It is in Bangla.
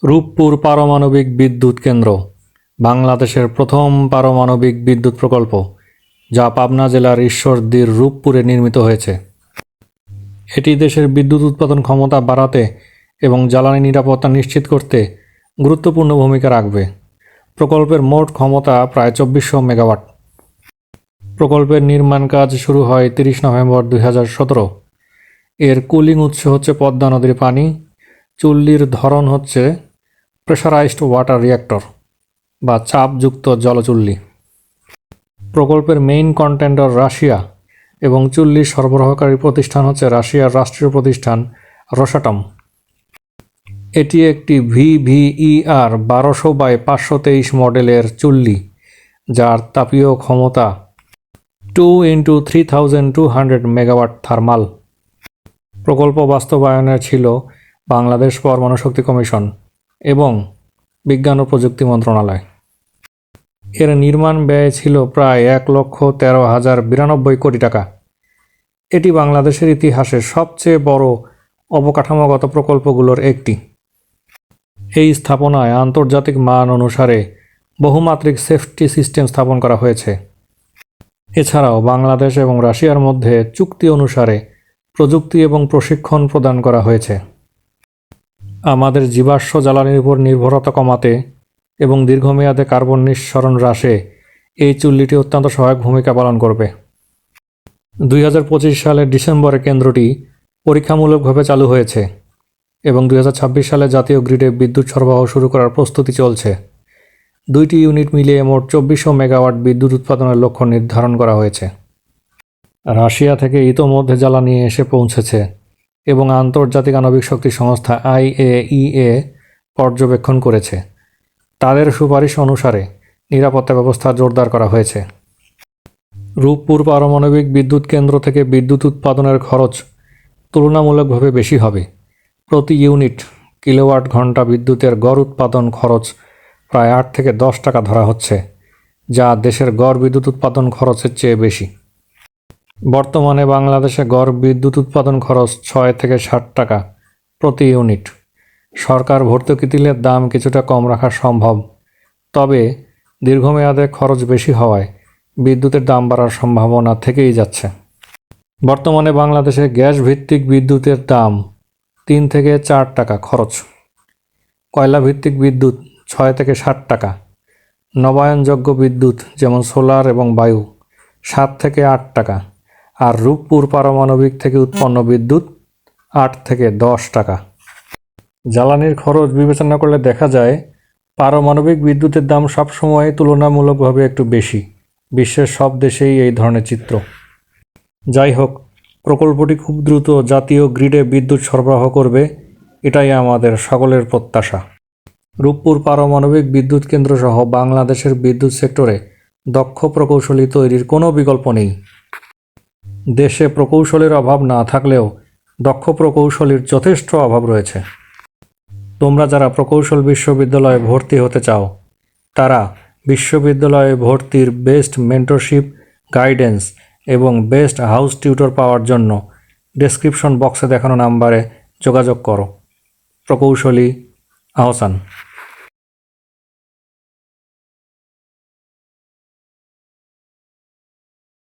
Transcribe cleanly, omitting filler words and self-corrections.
রূপপুর পারমাণবিক বিদ্যুৎ কেন্দ্র বাংলাদেশের প্রথম পারমাণবিক বিদ্যুৎ প্রকল্প, যা পাবনা জেলার ঈশ্বরদীর রূপপুরে নির্মিত হয়েছে। এটি দেশের বিদ্যুৎ উৎপাদন ক্ষমতা বাড়াতে এবং জ্বালানি নিরাপত্তা নিশ্চিত করতে গুরুত্বপূর্ণ ভূমিকা রাখবে। প্রকল্পের মোট ক্ষমতা প্রায় 2400 মেগাওয়াট। প্রকল্পের নির্মাণ কাজ শুরু হয় 30 নভেম্বর 2017। এর কুলিং উৎস হচ্ছে পদ্মা নদীর পানি। চুল্লির ধরন হচ্ছে প্রেসারাইজড ওয়াটার রিঅ্যাক্টর বা চাপযুক্ত জলচুল্লি। প্রকল্পের মেইন কন্টেন্ডার রাশিয়া এবং চুল্লি সরবরাহকারী প্রতিষ্ঠান হচ্ছে রাশিয়ার রাষ্ট্রীয় প্রতিষ্ঠান রোসাটম। এটি একটি VVER 1200/523 মডেলের চুল্লি, যার তাপীয় ক্ষমতা 2 × 3200 মেগাওয়াট থার্মাল। প্রকল্প বাস্তবায়নের ছিল বাংলাদেশ পরমাণু শক্তি কমিশন এবং বিজ্ঞান ও প্রযুক্তি মন্ত্রণালয়। এর নির্মাণ ব্যয় ছিল প্রায় 1,13,092 কোটি টাকা। এটি বাংলাদেশের ইতিহাসে সবচেয়ে বড় অবকাঠামোগত প্রকল্পগুলোর একটি। এই স্থাপনায় আন্তর্জাতিক মান অনুসারে বহুমাত্রিক সেফটি সিস্টেম স্থাপন করা হয়েছে। এছাড়াও বাংলাদেশ এবং রাশিয়ার মধ্যে চুক্তি অনুসারে প্রযুক্তি এবং প্রশিক্ষণ প্রদান করা হয়েছে। আমাদের জীবাশ্ম জ্বালানির উপর নির্ভরতা কমাতে এবং দীর্ঘমেয়াদে কার্বন নিঃসরণ হ্রাসে এই চুল্লিটি অত্যন্ত সহায়ক ভূমিকা পালন করবে। 2025 সালের ডিসেম্বরে কেন্দ্রটি পরীক্ষামূলকভাবে চালু হয়েছে এবং 2026 সালে জাতীয় গ্রিডে বিদ্যুৎ সরবরাহ শুরু করার প্রস্তুতি চলছে। 2টি ইউনিট মিলিয়ে মোট 2400 মেগাওয়াট বিদ্যুৎ উৎপাদনের লক্ষ্য নির্ধারণ করা হয়েছে। রাশিয়া থেকে ইতোমধ্যে জ্বালানি এসে পৌঁছেছে এবং আন্তর্জাতিক আণবিক শক্তি সংস্থা IAEA পর্যবেক্ষণ করেছে। তাদের সুপারিশ অনুসারে নিরাপত্তা ব্যবস্থা জোরদার করা হয়েছে। রূপপুর পারমাণবিক বিদ্যুৎ কেন্দ্র থেকে বিদ্যুৎ উৎপাদনের খরচ তুলনামূলকভাবে বেশি হবে। প্রতি ইউনিট কিলোওয়াট ঘন্টা বিদ্যুতের গড় উৎপাদন খরচ প্রায় 8 থেকে 10 টাকা ধরা হচ্ছে, যা দেশের গড় বিদ্যুৎ উৎপাদন খরচের চেয়ে বেশি। বর্তমানে বাংলাদেশে গড় বিদ্যুৎ উৎপাদন খরচ 6 থেকে 60 টাকা প্রতি ইউনিট। সরকার ভর্তুকি দিলে দাম কিছুটা কম রাখা সম্ভব, তবে দীর্ঘমেয়াদে খরচ বেশি হওয়ায় বিদ্যুতের দাম বাড়ার সম্ভাবনা থেকেই যাচ্ছে। বর্তমানে বাংলাদেশে গ্যাস ভিত্তিক বিদ্যুতের দাম 3 থেকে 4 টাকা খরচ, কয়লা ভিত্তিক বিদ্যুৎ 6 থেকে 60 টাকা, নবায়নযোগ্য বিদ্যুৎ যেমন সোলার এবং বায়ু 7 থেকে 8 টাকা, আর রূপপুর পারমাণবিক থেকে উৎপন্ন বিদ্যুৎ 8 থেকে 10 টাকা। জ্বালানির খরচ বিবেচনা করলে দেখা যায় পারমাণবিক বিদ্যুতের দাম সবসময় তুলনামূলকভাবে একটু বেশি। বিশ্বের সব দেশেই এই ধরনের চিত্র। যাই হোক, প্রকল্পটি খুব দ্রুত জাতীয় গ্রিডে বিদ্যুৎ সরবরাহ করবে, এটাই আমাদের সকলের প্রত্যাশা। রূপপুর পারমাণবিক বিদ্যুৎ কেন্দ্র সহ বাংলাদেশের বিদ্যুৎ সেক্টরে দক্ষ প্রকৌশলী তৈরির কোনো বিকল্প নেই। দেশে প্রকৌশলীর অভাব না থাকলেও দক্ষ প্রকৌশলীর যথেষ্ট অভাব রয়েছে। তোমরা যারা প্রকৌশল বিশ্ববিদ্যালয়ে ভর্তি হতে চাও, তারা বিশ্ববিদ্যালয়ে ভর্তির বেস্ট মেন্টরশিপ, গাইডেন্স এবং বেস্ট হাউস টিউটর পাওয়ার জন্য ডেসক্রিপশন বক্সে দেখানো নাম্বারে যোগাযোগ করো। প্রকৌশলী আহসান।